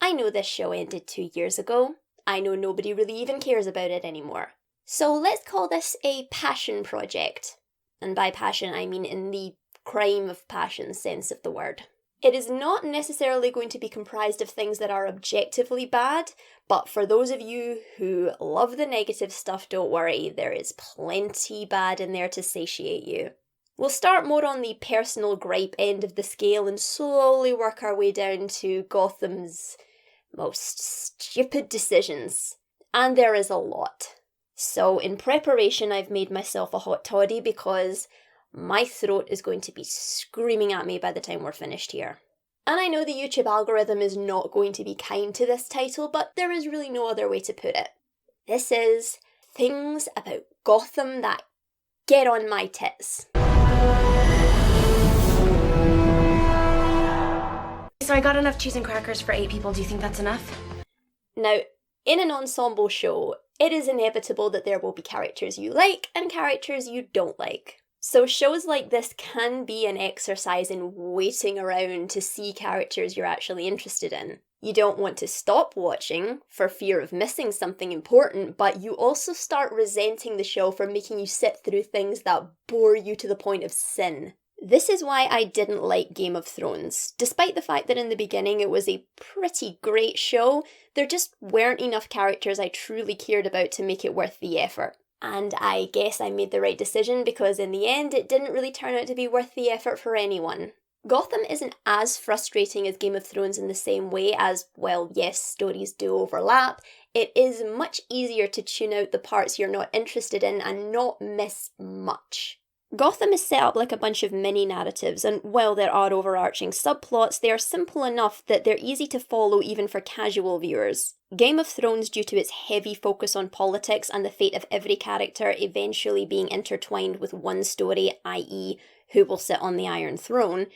I know this show ended 2 years ago. I know nobody really even cares about it anymore. So let's call this a passion project. And by passion, I mean in the crime of passion sense of the word. It is not necessarily going to be comprised of things that are objectively bad, but for those of you who love the negative stuff, don't worry, there is plenty bad in there to satiate you. We'll start more on the personal gripe end of the scale and slowly work our way down to Gotham's most stupid decisions. And there is a lot. So in preparation, I've made myself a hot toddy because my throat is going to be screaming at me by the time we're finished here. And I know the YouTube algorithm is not going to be kind to this title, but there is really no other way to put it. This is things about Gotham that get on my tits. So I got enough cheese and crackers for 8 people. Do you think that's enough? Now, in an ensemble show, it is inevitable that there will be characters you like and characters you don't like. So shows like this can be an exercise in waiting around to see characters you're actually interested in. You don't want to stop watching for fear of missing something important, but you also start resenting the show for making you sit through things that bore you to the point of sin. This is why I didn't like Game of Thrones. Despite the fact that in the beginning it was a pretty great show, there just weren't enough characters I truly cared about to make it worth the effort. And I guess I made the right decision because in the end it didn't really turn out to be worth the effort for anyone. Gotham isn't as frustrating as Game of Thrones in the same way as, well, yes, stories do overlap. It is much easier to tune out the parts you're not interested in and not miss much. Gotham is set up like a bunch of mini-narratives, and while there are overarching subplots, they are simple enough that they're easy to follow even for casual viewers. Game of Thrones, due to its heavy focus on politics and the fate of every character eventually being intertwined with one story, i.e. who will sit on the Iron Throne,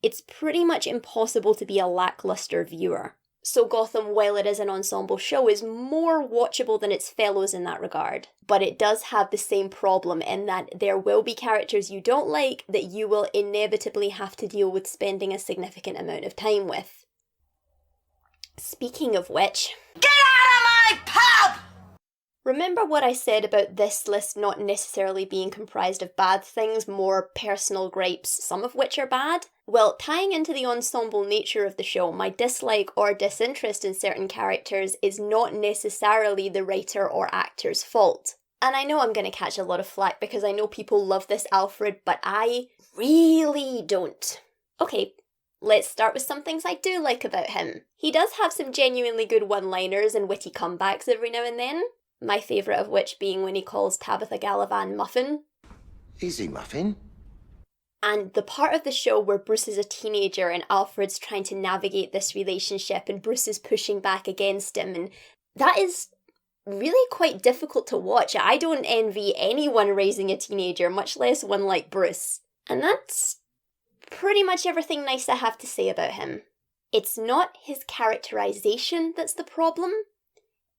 it's pretty much impossible to be a lackluster viewer. So Gotham, while it is an ensemble show, is more watchable than its fellows in that regard. But it does have the same problem in that there will be characters you don't like that you will inevitably have to deal with spending a significant amount of time with. Speaking of which... Get out of my pub! Remember what I said about this list not necessarily being comprised of bad things, more personal gripes, some of which are bad? Well, tying into the ensemble nature of the show, my dislike or disinterest in certain characters is not necessarily the writer or actor's fault. And I know I'm going to catch a lot of flack because I know people love this Alfred, but I really don't. Okay, let's start with some things I do like about him. He does have some genuinely good one-liners and witty comebacks every now and then. My favourite of which being when he calls Tabitha Gallivan Muffin. Easy, Muffin. And the part of the show where Bruce is a teenager and Alfred's trying to navigate this relationship and Bruce is pushing back against him, and that is really quite difficult to watch. I don't envy anyone raising a teenager, much less one like Bruce. And that's pretty much everything nice I have to say about him. It's not his characterization that's the problem.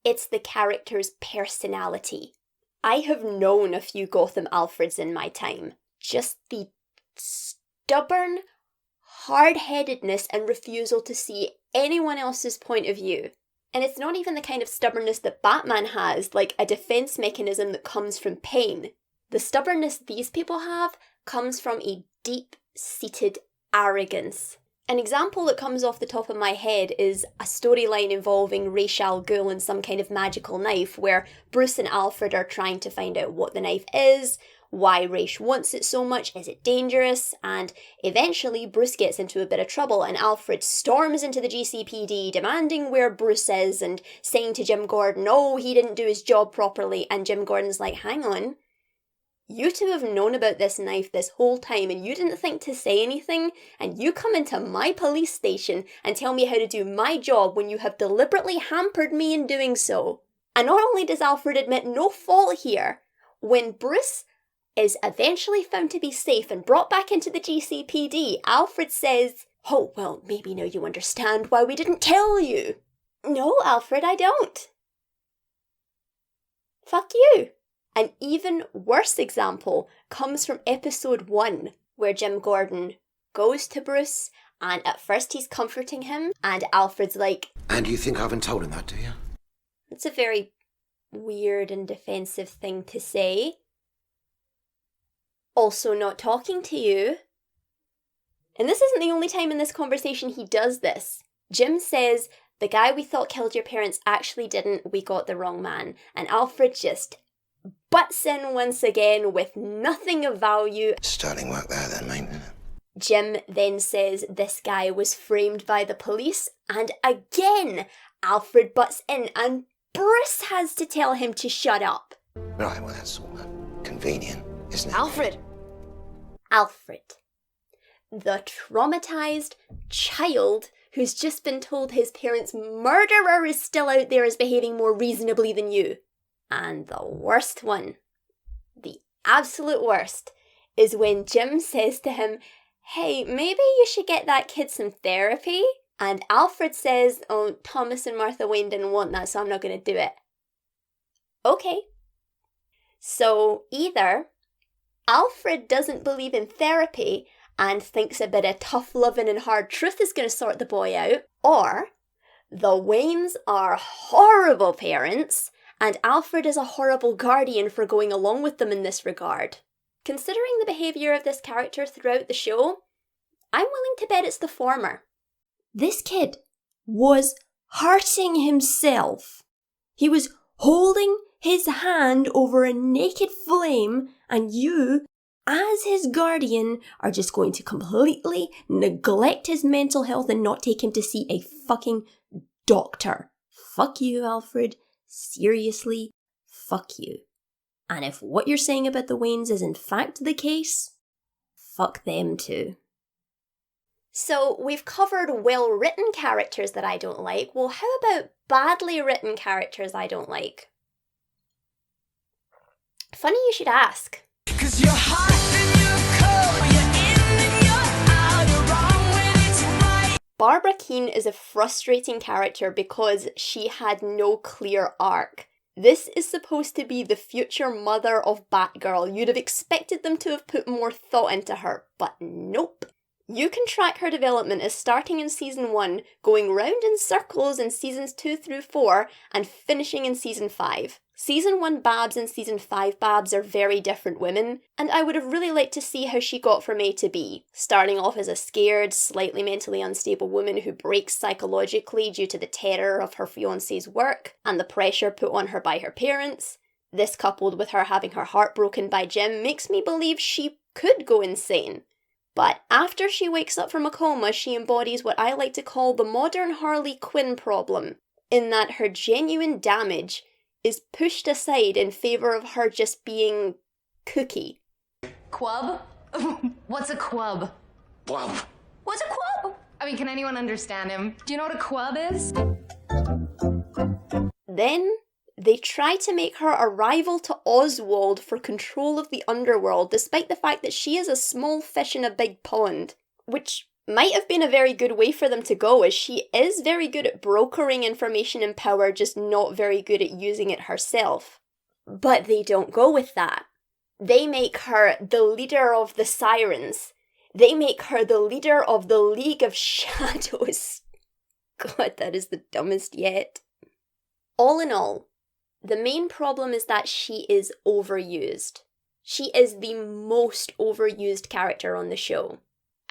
It's the character's personality. I have known a few Gotham Alfreds in my time. Just the stubborn hard-headedness and refusal to see anyone else's point of view. And it's not even the kind of stubbornness that Batman has, like a defense mechanism that comes from pain. The stubbornness these people have comes from a deep-seated arrogance. An example that comes off the top of my head is a storyline involving Ra's al Ghul and some kind of magical knife, where Bruce and Alfred are trying to find out what the knife is, why Ra's wants it so much, is it dangerous, and eventually Bruce gets into a bit of trouble and Alfred storms into the GCPD demanding where Bruce is and saying to Jim Gordon, oh, he didn't do his job properly, and Jim Gordon's like, hang on, you two have known about this knife this whole time and you didn't think to say anything, and you come into my police station and tell me how to do my job when you have deliberately hampered me in doing so. And not only does Alfred admit no fault here, when Bruce is eventually found to be safe and brought back into the GCPD, Alfred says, oh, well, maybe now you understand why we didn't tell you. No, Alfred, I don't. Fuck you. An even worse example comes from episode 1, where Jim Gordon goes to Bruce, and at first he's comforting him, and Alfred's like, And you think I haven't told him that, do you? It's a very weird and defensive thing to say. Also not talking to you. And this isn't the only time in this conversation he does this. Jim says, the guy we thought killed your parents actually didn't, we got the wrong man. And Alfred just butts in once again with nothing of value. Sterling work there then, mate. Jim then says this guy was framed by the police, and again, Alfred butts in and Bruce has to tell him to shut up. Right, well that's all convenient, isn't it? Alfred! Alfred. The traumatized child who's just been told his parents' murderer is still out there as behaving more reasonably than you. And the worst one, the absolute worst, is when Jim says to him, hey, maybe you should get that kid some therapy. And Alfred says, oh, Thomas and Martha Wayne didn't want that, so I'm not going to do it. Okay. So either Alfred doesn't believe in therapy and thinks a bit of tough loving and hard truth is going to sort the boy out, or the Waynes are horrible parents and Alfred is a horrible guardian for going along with them in this regard. Considering the behaviour of this character throughout the show, I'm willing to bet it's the former. This kid was hurting himself. He was holding his hand over a naked flame, and you, as his guardian, are just going to completely neglect his mental health and not take him to see a fucking doctor. Fuck you, Alfred. Seriously, fuck you. And if what you're saying about the Waynes is in fact the case, fuck them too. So we've covered well-written characters that I don't like. Well, how about badly written characters I don't like? Funny you should ask. 'Cause you're hot and you're cold, you're in and you're out, you're wrong when it's right. Barbara Keene is a frustrating character because she had no clear arc. This is supposed to be the future mother of Batgirl. You'd have expected them to have put more thought into her, but nope. You can track her development as starting in season 1, going round in circles in seasons 2 through 4, and finishing in season 5. Season 1 Babs and season 5 Babs are very different women, and I would have really liked to see how she got from A to B, starting off as a scared, slightly mentally unstable woman who breaks psychologically due to the terror of her fiancé's work and the pressure put on her by her parents. This, coupled with her having her heart broken by Jim, makes me believe she could go insane. But after she wakes up from a coma, she embodies what I like to call the modern Harley Quinn problem, in that her genuine damage is pushed aside in favour of her just being kooky. Quub? What's a quub? Well, What's a quub? I mean, can anyone understand him? Do you know what a quub is? Then they try to make her a rival to Oswald for control of the underworld, despite the fact that she is a small fish in a big pond, which might have been a very good way for them to go, as she is very good at brokering information and power, just not very good at using it herself. But they don't go with that. They make her the leader of the Sirens. They make her the leader of the League of Shadows. God, that is the dumbest yet. All in all, the main problem is that she is overused. She is the most overused character on the show.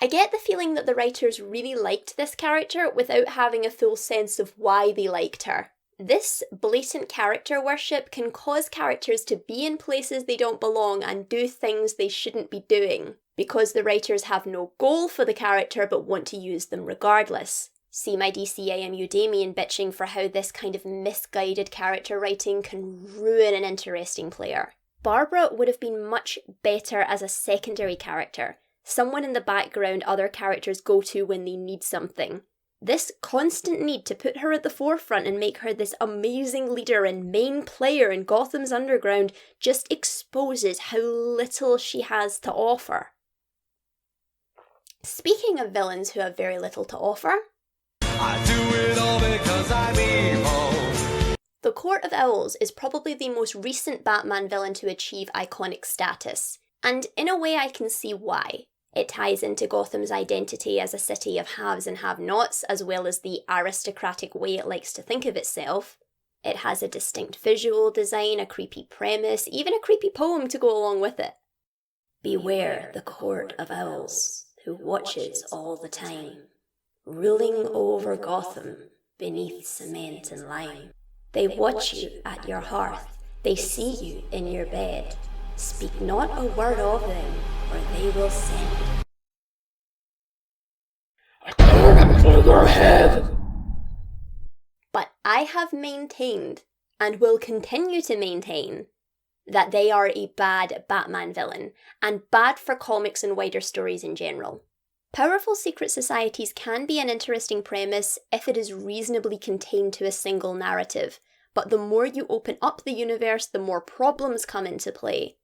I get the feeling that the writers really liked this character without having a full sense of why they liked her. This blatant character worship can cause characters to be in places they don't belong and do things they shouldn't be doing, because the writers have no goal for the character but want to use them regardless. See my DCIMU Damien bitching for how this kind of misguided character writing can ruin an interesting player. Barbara would have been much better as a secondary character, someone in the background other characters go to when they need something. This constant need to put her at the forefront and make her this amazing leader and main player in Gotham's underground just exposes how little she has to offer. Speaking of villains who have very little to offer, I do it all because I'm evil. The Court of Owls is probably the most recent Batman villain to achieve iconic status, and in a way I can see why. It ties into Gotham's identity as a city of haves and have-nots, as well as the aristocratic way it likes to think of itself. It has a distinct visual design, a creepy premise, even a creepy poem to go along with it. Beware the court of owls, who watches all the time, ruling over Gotham beneath cement and lime. They watch you at your hearth, they see you in your bed. Speak not a word of them, or they will send. A cannon for your head! But I have maintained, and will continue to maintain, that they are a bad Batman villain, and bad for comics and wider stories in general. Powerful secret societies can be an interesting premise if it is reasonably contained to a single narrative, but the more you open up the universe, the more problems come into play.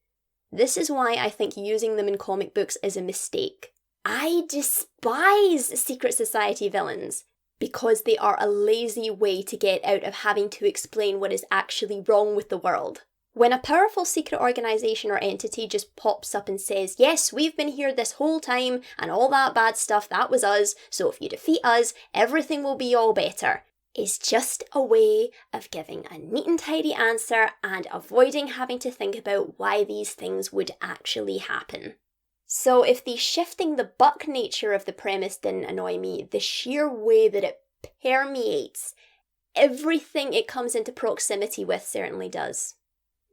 This is why I think using them in comic books is a mistake. I despise secret society villains, because they are a lazy way to get out of having to explain what is actually wrong with the world. When a powerful secret organisation or entity just pops up and says, yes, we've been here this whole time, and all that bad stuff, that was us, so if you defeat us, everything will be all better, is just a way of giving a neat and tidy answer and avoiding having to think about why these things would actually happen. So if the shifting the buck nature of the premise didn't annoy me, the sheer way that it permeates everything it comes into proximity with certainly does.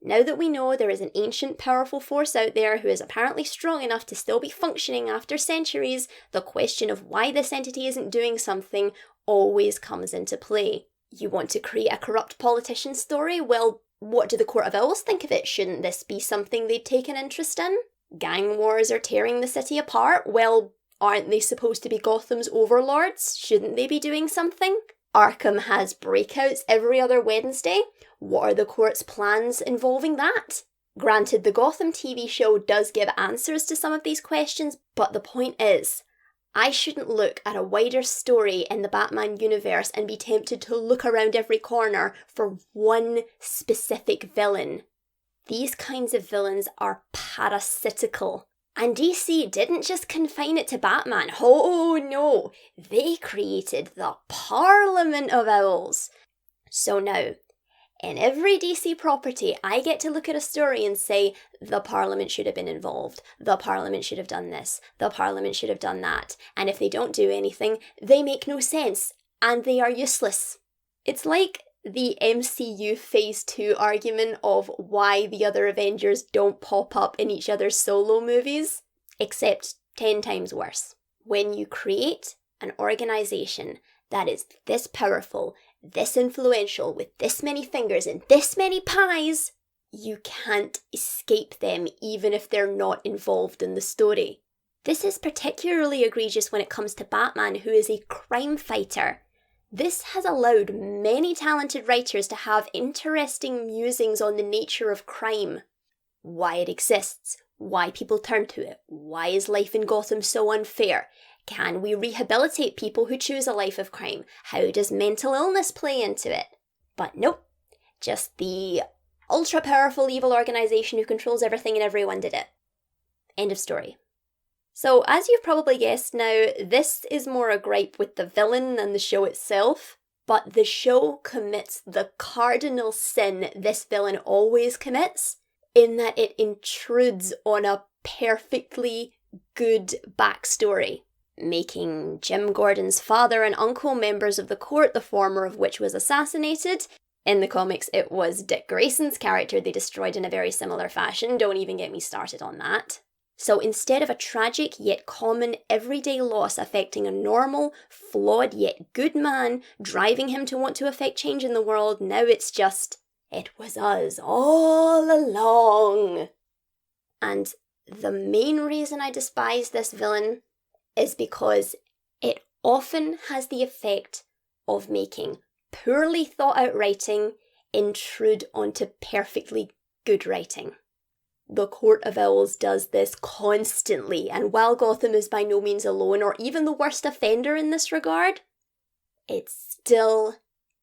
Now that we know there is an ancient, powerful force out there who is apparently strong enough to still be functioning after centuries, the question of why this entity isn't doing something always comes into play. You want to create a corrupt politician story? Well, what do the Court of Owls think of it? Shouldn't this be something they'd take an interest in? Gang wars are tearing the city apart? Well, aren't they supposed to be Gotham's overlords? Shouldn't they be doing something? Arkham has breakouts every other Wednesday. What are the court's plans involving that? Granted, the Gotham TV show does give answers to some of these questions, but the point is, I shouldn't look at a wider story in the Batman universe and be tempted to look around every corner for one specific villain. These kinds of villains are parasitical. And DC didn't just confine it to Batman. Oh no, they created the Parliament of Owls. So now, in every DC property, I get to look at a story and say, the Parliament should have been involved, the Parliament should have done this, the Parliament should have done that, and if they don't do anything, they make no sense, and they are useless. It's like the MCU Phase 2 argument of why the other Avengers don't pop up in each other's solo movies, except 10 times worse. When you create an organisation that is this powerful, this influential, with this many fingers and this many pies, you can't escape them even if they're not involved in the story. This is particularly egregious when it comes to Batman, who is a crime fighter. This has allowed many talented writers to have interesting musings on the nature of crime. Why it exists, why people turn to it, why is life in Gotham so unfair? Can we rehabilitate people who choose a life of crime? How does mental illness play into it? But nope, just the ultra-powerful evil organisation who controls everything and everyone did it. End of story. So, as you've probably guessed now, this is more a gripe with the villain than the show itself, but the show commits the cardinal sin this villain always commits, in that it intrudes on a perfectly good backstory, making Jim Gordon's father and uncle members of the court, the former of which was assassinated. In the comics, it was Dick Grayson's character they destroyed in a very similar fashion. Don't even get me started on that. So instead of a tragic yet common everyday loss affecting a normal, flawed yet good man, driving him to want to affect change in the world, now it's just, it was us all along. And the main reason I despise this villain is because it often has the effect of making poorly thought out writing intrude onto perfectly good writing. The Court of Owls does this constantly, and while Gotham is by no means alone or even the worst offender in this regard, it still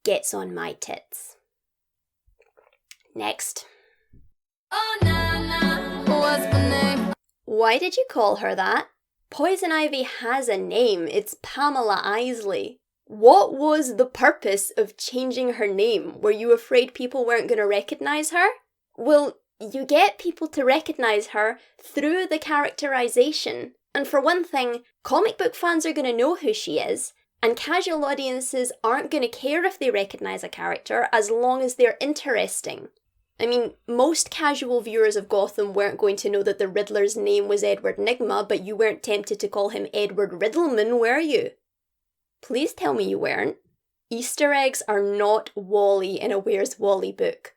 gets on my tits. Next. Oh, nah, nah. What's my name? Why did you call her that? Poison Ivy has a name. It's Pamela Isley. What was the purpose of changing her name? Were you afraid people weren't going to recognise her? Well, you get people to recognise her through the characterisation. And for one thing, comic book fans are going to know who she is, and casual audiences aren't going to care if they recognise a character as long as they're interesting. I mean, most casual viewers of Gotham weren't going to know that the Riddler's name was Edward Nygma, but you weren't tempted to call him Edward Riddleman, were you? Please tell me you weren't. Easter eggs are not Wally in a Where's Wally book.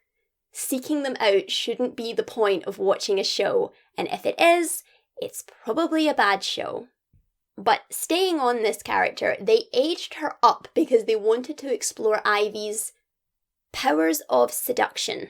Seeking them out shouldn't be the point of watching a show, and if it is, it's probably a bad show. But staying on this character, they aged her up because they wanted to explore Ivy's powers of seduction.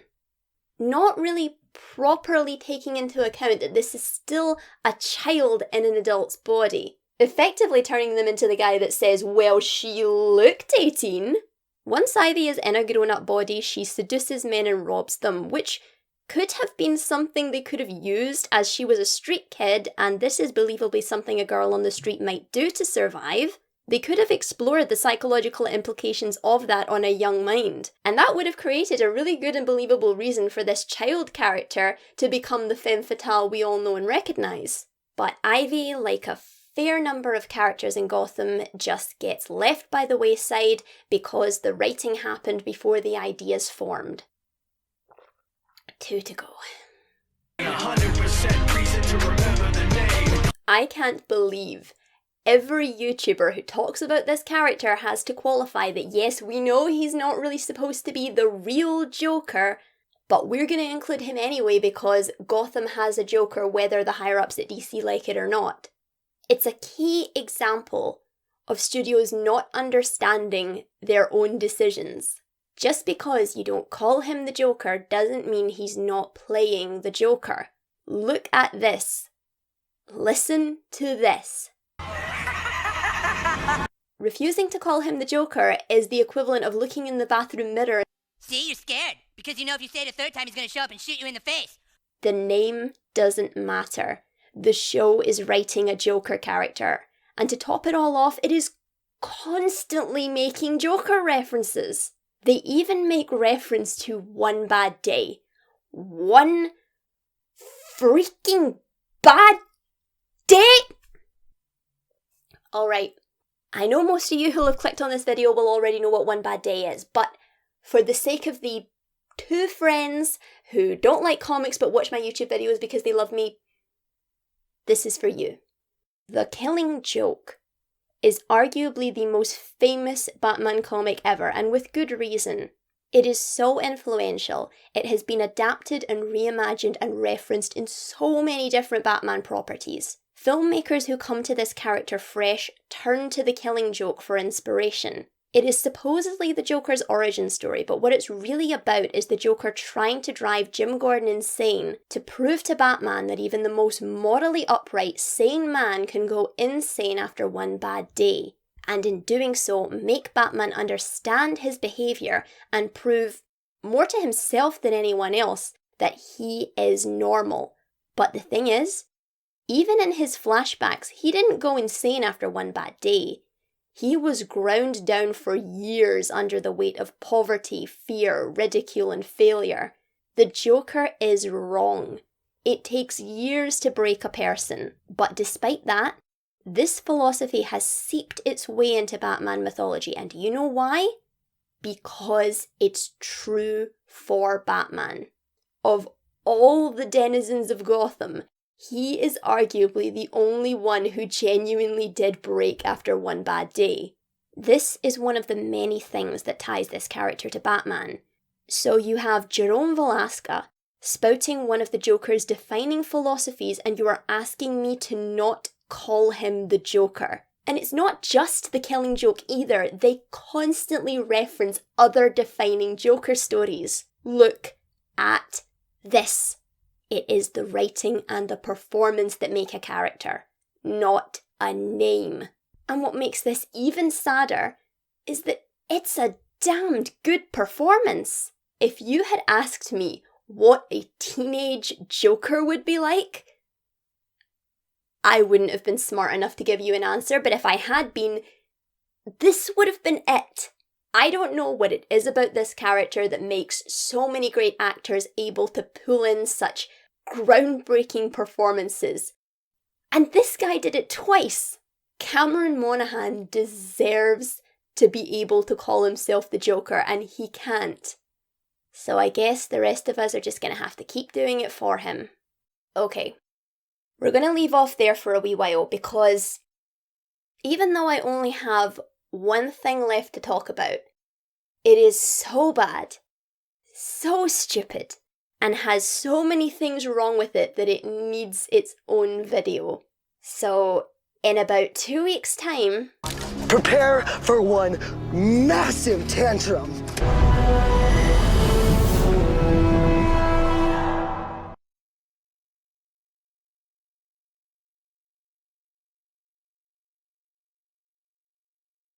Not really properly taking into account that this is still a child in an adult's body. Effectively turning them into the guy that says, well, she looked 18. Once Ivy is in a grown-up body, she seduces men and robs them, which could have been something they could have used as she was a street kid, and this is believably something a girl on the street might do to survive. They could have explored the psychological implications of that on a young mind, and that would have created a really good and believable reason for this child character to become the femme fatale we all know and recognise. But Ivy, like a fair number of characters in Gotham, just gets left by the wayside because the writing happened before the ideas formed. 2 to go. 100% reason to remember the name. I can't believe every YouTuber who talks about this character has to qualify that yes, we know he's not really supposed to be the real Joker, but we're going to include him anyway because Gotham has a Joker whether the higher-ups at DC like it or not. It's a key example of studios not understanding their own decisions. Just because you don't call him the Joker doesn't mean he's not playing the Joker. Look at this. Listen to this. Refusing to call him the Joker is the equivalent of looking in the bathroom mirror. See, you're scared, because you know if you say it a third time, he's gonna show up and shoot you in the face. The name doesn't matter. The show is writing a Joker character. And to top it all off, it is constantly making Joker references. They even make reference to One Bad Day. One freaking bad day! Alright, I know most of you who have clicked on this video will already know what One Bad Day is, but for the sake of the 2 friends who don't like comics but watch my YouTube videos because they love me, this is for you. The Killing Joke is arguably the most famous Batman comic ever, and with good reason. It is so influential, it has been adapted and reimagined and referenced in so many different Batman properties. Filmmakers who come to this character fresh turn to the Killing Joke for inspiration. It is supposedly the Joker's origin story, but what it's really about is the Joker trying to drive Jim Gordon insane to prove to Batman that even the most morally upright, sane man can go insane after one bad day. And in doing so, make Batman understand his behaviour and prove, more to himself than anyone else, that he is normal. But the thing is, even in his flashbacks, he didn't go insane after one bad day. He was ground down for years under the weight of poverty, fear, ridicule, and failure. The Joker is wrong. It takes years to break a person, but despite that, this philosophy has seeped its way into Batman mythology, and do you know why? Because it's true for Batman. Of all the denizens of Gotham, he is arguably the only one who genuinely did break after one bad day. This is one of the many things that ties this character to Batman. So you have Jerome Velasca spouting one of the Joker's defining philosophies, and you are asking me to not call him the Joker. And it's not just the Killing Joke either. They constantly reference other defining Joker stories. Look at this. It is the writing and the performance that make a character, not a name. And what makes this even sadder is that it's a damned good performance. If you had asked me what a teenage Joker would be like, I wouldn't have been smart enough to give you an answer, but if I had been, this would have been it. I don't know what it is about this character that makes so many great actors able to pull in such groundbreaking performances. And this guy did it twice. Cameron Monaghan deserves to be able to call himself the Joker, and he can't. So I guess the rest of us are just going to have to keep doing it for him. Okay, we're going to leave off there for a wee while, because even though I only have one thing left to talk about, it is so bad, so stupid, and has so many things wrong with it that it needs its own video. So, in about 2 weeks' time, prepare for one massive tantrum.